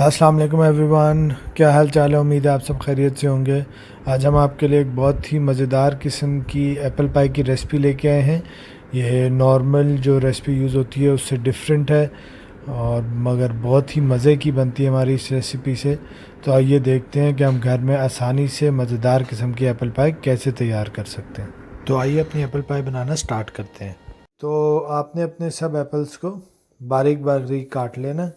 अस्सलाम वालेकुम एवरीवन, क्या हाल चाल है। उम्मीद है आप सब खैरियत से होंगे। आज हम आपके लिए एक बहुत ही मज़ेदार किस्म की एप्पल पाई की रेसिपी लेके आए हैं। यह नॉर्मल जो रेसिपी यूज़ होती है उससे डिफरेंट है और मगर बहुत ही मज़े की बनती है हमारी इस रेसिपी से। तो आइए देखते हैं कि हम घर में आसानी से मज़ेदार किस्म की एप्पल पाई कैसे तैयार कर सकते हैं। तो आइए अपनी एप्पल पाई बनाना स्टार्ट करते हैं। तो आपने अपने सब एप्पल्स को बारीक बारीक काट लेना।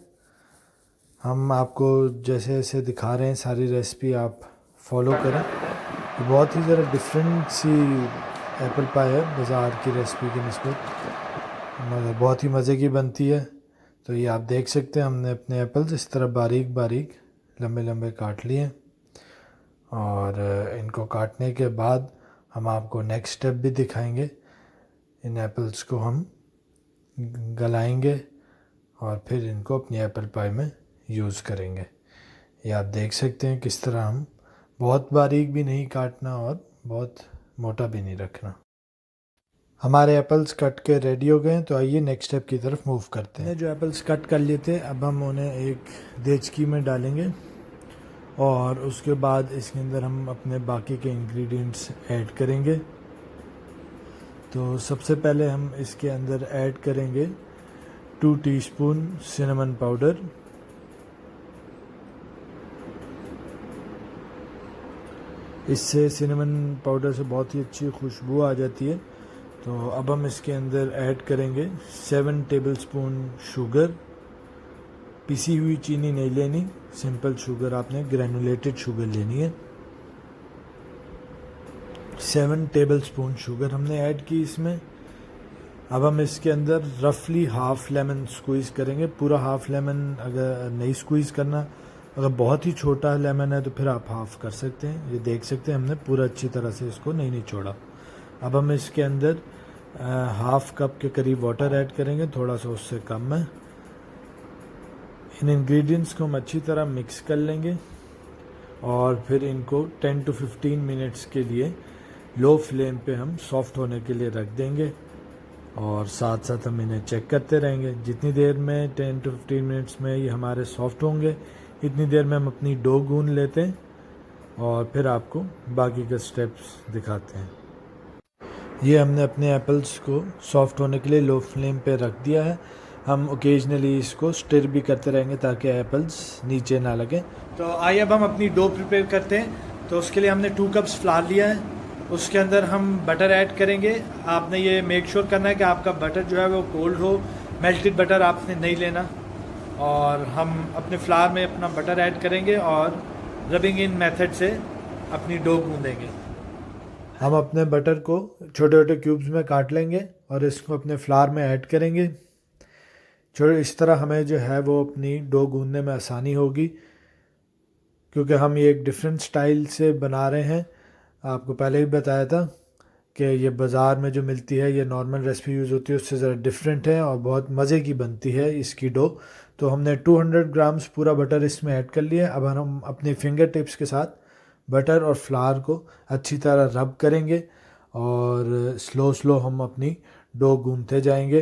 हम आपको जैसे जैसे दिखा रहे हैं सारी रेसिपी आप फॉलो करें। ये बहुत ही ज़रा डिफरेंट सी एप्पल पाई है बाज़ार की रेसिपी की निस्बत, मगर बहुत ही मज़े की बनती है। तो ये आप देख सकते हैं हमने अपने एप्पल्स इस तरह बारीक बारीक लंबे लंबे काट लिए और इनको काटने के बाद हम आपको नेक्स्ट स्टेप भी दिखाएंगे। इन एप्पल्स को हम गलाएंगे और फिर इनको अपनी एप्पल पाई में यूज़ करेंगे। ये आप देख सकते हैं किस तरह हम बहुत बारीक भी नहीं काटना और बहुत मोटा भी नहीं रखना। हमारे एप्पल्स कट के रेडी हो गए हैं, तो आइए नेक्स्ट स्टेप की तरफ मूव करते हैं। जो एप्पल्स कट कर लिए थे अब हम उन्हें एक देचकी में डालेंगे और उसके बाद इसके अंदर हम अपने बाकी के इंग्रेडिएंट्स ऐड करेंगे। तो सबसे पहले हम इसके अंदर ऐड करेंगे 2 टीस्पून सिनेमन पाउडर। इससे सिनेमन पाउडर से बहुत ही अच्छी खुशबू आ जाती है। तो अब हम इसके अंदर ऐड करेंगे 7 टेबलस्पून शुगर। पिसी हुई चीनी नहीं लेनी, सिंपल शुगर आपने ग्रैनुलेटेड शुगर लेनी है। 7 टेबलस्पून शुगर हमने ऐड की इसमें। अब हम इसके अंदर रफली हाफ लेमन स्क्वीज़ करेंगे। पूरा हाफ लेमन अगर नहीं स्क्वीज़ करना, अगर बहुत ही छोटा लेमन है तो फिर आप हाफ़ कर सकते हैं। ये देख सकते हैं हमने पूरा अच्छी तरह से इसको नहीं निचोड़ा। अब हम इसके अंदर हाफ कप के करीब वाटर ऐड करेंगे, थोड़ा सा उससे कम है। इन इंग्रेडिएंट्स को हम अच्छी तरह मिक्स कर लेंगे और फिर इनको 10 to 15 मिनट्स के लिए लो फ्लेम पे हम सॉफ्ट होने के लिए रख देंगे और साथ साथ हम इन्हें चेक करते रहेंगे। जितनी देर में 10 to 15 मिनट्स में ये हमारे सॉफ्ट होंगे इतनी देर में हम अपनी डो गूंद लेते हैं और फिर आपको बाकी के स्टेप्स दिखाते हैं। ये हमने अपने एप्पल्स को सॉफ्ट होने के लिए लो फ्लेम पे रख दिया है। हम ओकेजनली इसको स्टिर भी करते रहेंगे ताकि एप्पल्स नीचे ना लगे। तो आइए अब हम अपनी डो प्रिपेयर करते हैं। तो उसके लिए हमने 2 कप्स फ्लावर लिया है, उसके अंदर हम बटर ऐड करेंगे। आपने ये मेक श्योर करना है कि आपका बटर जो है वो कोल्ड हो, मेल्टेड बटर आपने नहीं लेना। और हम अपने फ्लावर में अपना बटर ऐड करेंगे और रबिंग इन मेथड से अपनी डो गूंदेंगे। हम अपने बटर को छोटे छोटे क्यूब्स में काट लेंगे और इसको अपने फ्लावर में ऐड करेंगे। इस तरह हमें जो है वो अपनी डो गूंदने में आसानी होगी, क्योंकि हम ये एक डिफरेंट स्टाइल से बना रहे हैं। आपको पहले भी बताया था कि ये बाज़ार में जो मिलती है ये नॉर्मल रेसिपी यूज़ होती है उससे ज़रा डिफरेंट है और बहुत मज़े की बनती है इसकी डो। तो हमने 200 ग्राम्स पूरा बटर इसमें ऐड कर लिया। अब हम अपने फिंगर टिप्स के साथ बटर और फ्लावर को अच्छी तरह रब करेंगे और स्लो स्लो हम अपनी डो गूंथते जाएंगे।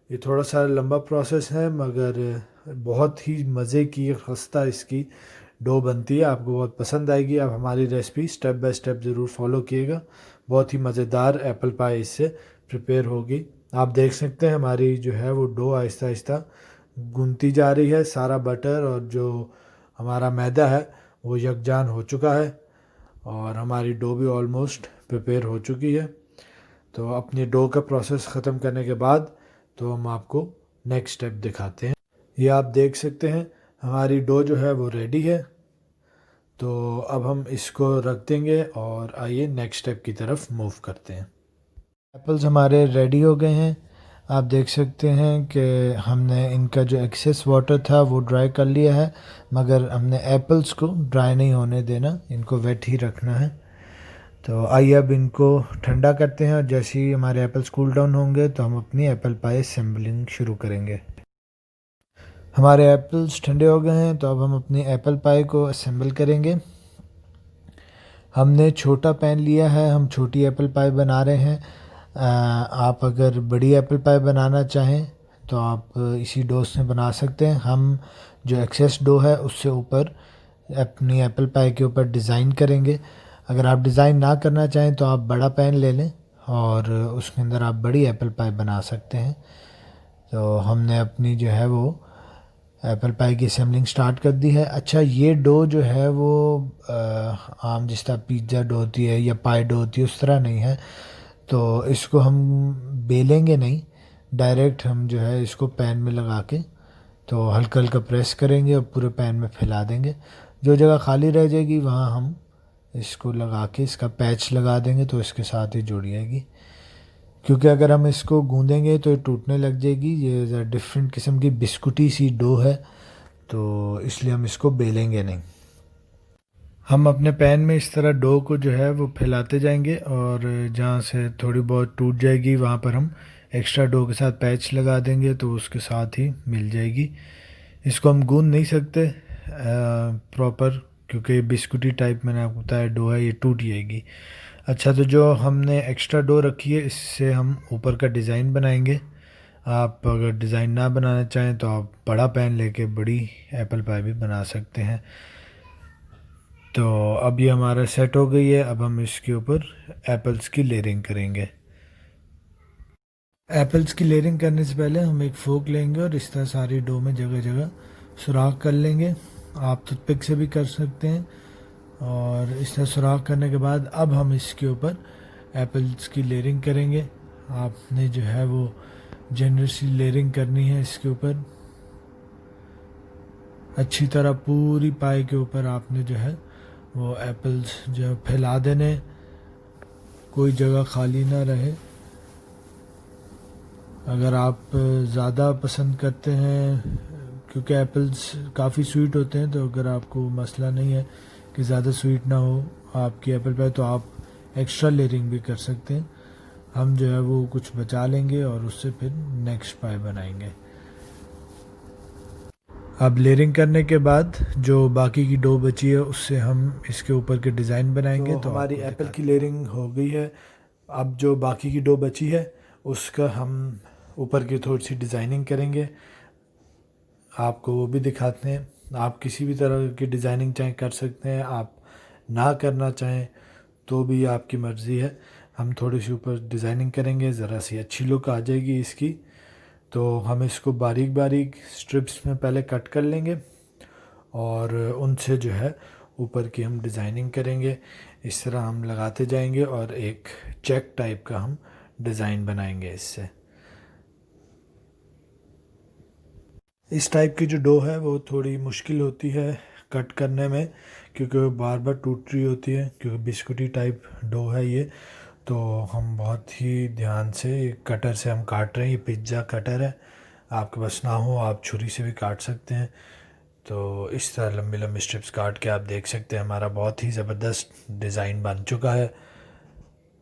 ये थोड़ा सा लंबा प्रोसेस है मगर बहुत ही मज़े की खस्ता इसकी डो बनती है। आपको बहुत पसंद आएगी। आप हमारी रेसिपी स्टेप बाय स्टेप ज़रूर फॉलो कीजिएगा। बहुत ही मज़ेदार एप्पल पाई इससे प्रिपेयर होगी। आप देख सकते हैं हमारी जो है वो डो आहिस्ता आहिस्ता गूंथती जा रही है। सारा बटर और जो हमारा मैदा है वो यकजान हो चुका है और हमारी डो भी ऑलमोस्ट प्रिपेयर हो चुकी है। तो अपनी डो का प्रोसेस ख़त्म करने के बाद तो हम आपको नेक्स्ट स्टेप दिखाते हैं। ये आप देख सकते हैं हमारी डो जो है वो रेडी है। तो अब हम इसको रख देंगे और आइए नेक्स्ट स्टेप की तरफ मूव करते हैं। एप्पल्स हमारे रेडी हो गए हैं। आप देख सकते हैं कि हमने इनका जो एक्सेस वाटर था वो ड्राई कर लिया है, मगर हमने एप्पल्स को ड्राई नहीं होने देना, इनको वेट ही रखना है। तो आइए अब इनको ठंडा करते हैं और जैसे ही हमारे एप्पल्स कूल डाउन होंगे तो हम अपनी एप्पल पाई असेंबलिंग शुरू करेंगे। हमारे एप्पल्स ठंडे हो गए हैं तो अब हम अपनी एप्पल पाई को असेंबल करेंगे। हमने छोटा पैन लिया है, हम छोटी एप्पल पाई बना रहे हैं। आप अगर बड़ी एप्पल पाई बनाना चाहें तो आप इसी डो से बना सकते हैं। हम जो एक्सेस डो है उससे ऊपर अपनी एप्पल पाई के ऊपर डिज़ाइन करेंगे। अगर आप डिज़ाइन ना करना चाहें तो आप बड़ा पैन ले लें और उसके अंदर आप बड़ी एप्पल पाई बना सकते हैं। तो हमने अपनी जो है वो एप्पल पाई की असेंबलिंग स्टार्ट कर दी है। अच्छा, ये डो जो है वो आम जिस तरह पिज़्ज़ा डो होती है या पाई डो होती है उस तरह नहीं है। तो इसको हम बेलेंगे नहीं, डायरेक्ट हम जो है इसको पैन में लगा के तो हल्का हल्का प्रेस करेंगे और पूरे पैन में फैला देंगे। जो जगह खाली रह जाएगी वहाँ हम इसको लगा के इसका पैच लगा देंगे तो इसके साथ ही जुड़ जाएगी। क्योंकि अगर हम इसको गूंदेंगे तो ये टूटने लग जाएगी। ये ज़रा डिफरेंट किस्म की बिस्कुटी सी डो है, तो इसलिए हम इसको बेलेंगे नहीं। हम अपने पैन में इस तरह डो को जो है वो फैलाते जाएंगे और जहाँ से थोड़ी बहुत टूट जाएगी वहाँ पर हम एक्स्ट्रा डो के साथ पैच लगा देंगे तो उसके साथ ही मिल जाएगी। इसको हम गूंद नहीं सकते प्रॉपर, क्योंकि बिस्कुटी टाइप मैंने आपको बताया डो है, ये टूट जाएगी। अच्छा, तो जो हमने एक्स्ट्रा डो रखी है इससे हम ऊपर का डिज़ाइन बनाएंगे। आप अगर डिज़ाइन ना बनाना चाहें तो आप बड़ा पैन लेके बड़ी एप्पल पाई भी बना सकते हैं। तो अब ये हमारा सेट हो गई है। अब हम इसके ऊपर एप्पल्स की लेयरिंग करेंगे। एप्पल्स की लेयरिंग करने से पहले हम एक फोक लेंगे और इस तरह सारी डो में जगह जगह सुराख कर लेंगे। आप टूथपिक से भी कर सकते हैं। और इस तरह सुराख करने के बाद अब हम इसके ऊपर एप्पल्स की लेयरिंग करेंगे। आपने जो है वो जनरसी लेयरिंग करनी है इसके ऊपर अच्छी तरह। पूरी पाई के ऊपर आपने जो है वो एप्पल्स जो है फैला देने, कोई जगह खाली ना रहे। अगर आप ज़्यादा पसंद करते हैं, क्योंकि एप्पल्स काफ़ी स्वीट होते हैं, तो अगर आपको मसला नहीं है कि ज़्यादा स्वीट ना हो आपकी एप्पल पाई तो आप एक्स्ट्रा लेयरिंग भी कर सकते हैं। हम जो है वो कुछ बचा लेंगे और उससे फिर नेक्स्ट पाई बनाएंगे। अब लेयरिंग करने के बाद जो बाकी की डो बची है उससे हम इसके ऊपर के डिज़ाइन बनाएंगे। तो हमारी एप्पल की लेयरिंग हो गई है। अब जो बाकी की डो बची है उसका हम ऊपर की थोड़ी सी डिज़ाइनिंग करेंगे, आपको वो भी दिखाते हैं। आप किसी भी तरह की डिज़ाइनिंग चाहे कर सकते हैं, आप ना करना चाहें तो भी आपकी मर्ज़ी है। हम थोड़ी सी ऊपर डिज़ाइनिंग करेंगे, ज़रा सी अच्छी लुक आ जाएगी इसकी। तो हम इसको बारीक बारीक स्ट्रिप्स में पहले कट कर लेंगे और उनसे जो है ऊपर की हम डिज़ाइनिंग करेंगे। इस तरह हम लगाते जाएंगे और एक चेक टाइप का हम डिज़ाइन बनाएंगे इससे। इस टाइप की जो डो है वो थोड़ी मुश्किल होती है कट करने में, क्योंकि वो बार बार टूट रही होती है, क्योंकि बिस्कुटी टाइप डो है ये। तो हम बहुत ही ध्यान से कटर से हम काट रहे हैं। ये पिज़्ज़ा कटर है, आपके पास ना हो आप छुरी से भी काट सकते हैं। तो इस तरह लंबी लंबी स्ट्रिप्स काट के आप देख सकते हैं हमारा बहुत ही ज़बरदस्त डिज़ाइन बन चुका है।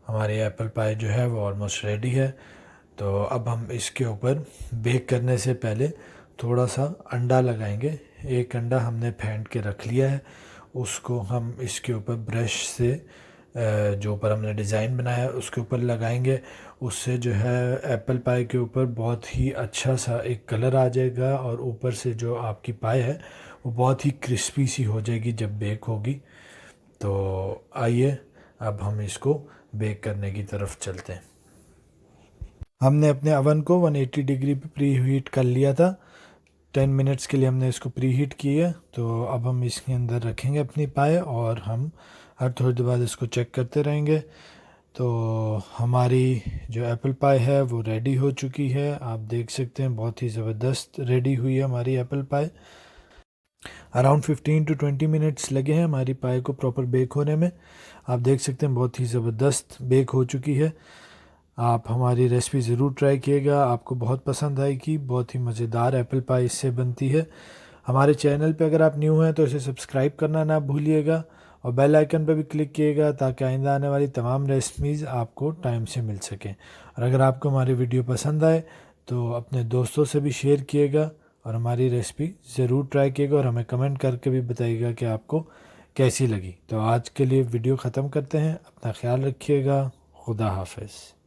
हमारी एप्पल पाई जो है वो ऑलमोस्ट रेडी है। तो अब हम इसके ऊपर बेक करने से पहले थोड़ा सा अंडा लगाएंगे। एक अंडा हमने फेंट के रख लिया है, उसको हम इसके ऊपर ब्रश से जो ऊपर हमने डिज़ाइन बनाया है उसके ऊपर लगाएंगे। उससे जो है एप्पल पाई के ऊपर बहुत ही अच्छा सा एक कलर आ जाएगा और ऊपर से जो आपकी पाई है वो बहुत ही क्रिस्पी सी हो जाएगी जब बेक होगी। तो आइए अब हम इसको बेक करने की तरफ चलते हैं। हमने अपने अवन को 180 डिग्री पे प्री हीट कर लिया था। 10 मिनट्स के लिए हमने इसको प्री हीट किया। तो अब हम इसके अंदर रखेंगे अपनी पाई और हम हर थोड़ी देर बाद इसको चेक करते रहेंगे। तो हमारी जो एप्पल पाई है वो रेडी हो चुकी है। आप देख सकते हैं बहुत ही ज़बरदस्त रेडी हुई है हमारी apple pie. Around 15 to 20 minutes लगे हैं हमारी पाई को प्रॉपर बेक होने में। आप देख सकते हैं बहुत ही ज़बरदस्त बेक हो चुकी है। आप हमारी रेसिपी ज़रूर ट्राई कीजिएगा, आपको बहुत पसंद आएगी। बहुत ही मज़ेदार एप्पल पाई इससे बनती है। हमारे चैनल पे अगर आप न्यू हैं तो इसे सब्सक्राइब करना ना भूलिएगा और बेल आइकन पर भी क्लिक कीजिएगा ताकि आइंदा आने वाली तमाम रेसिपीज़ आपको टाइम से मिल सकें। और अगर आपको हमारी वीडियो पसंद आए तो अपने दोस्तों से भी शेयर किएगा और हमारी रेसिपी ज़रूर ट्राई कीजिएगा और हमें कमेंट करके भी बताइएगा कि आपको कैसी लगी। तो आज के लिए वीडियो ख़त्म करते हैं। अपना ख्याल रखिएगा। खुदा हाफिज़।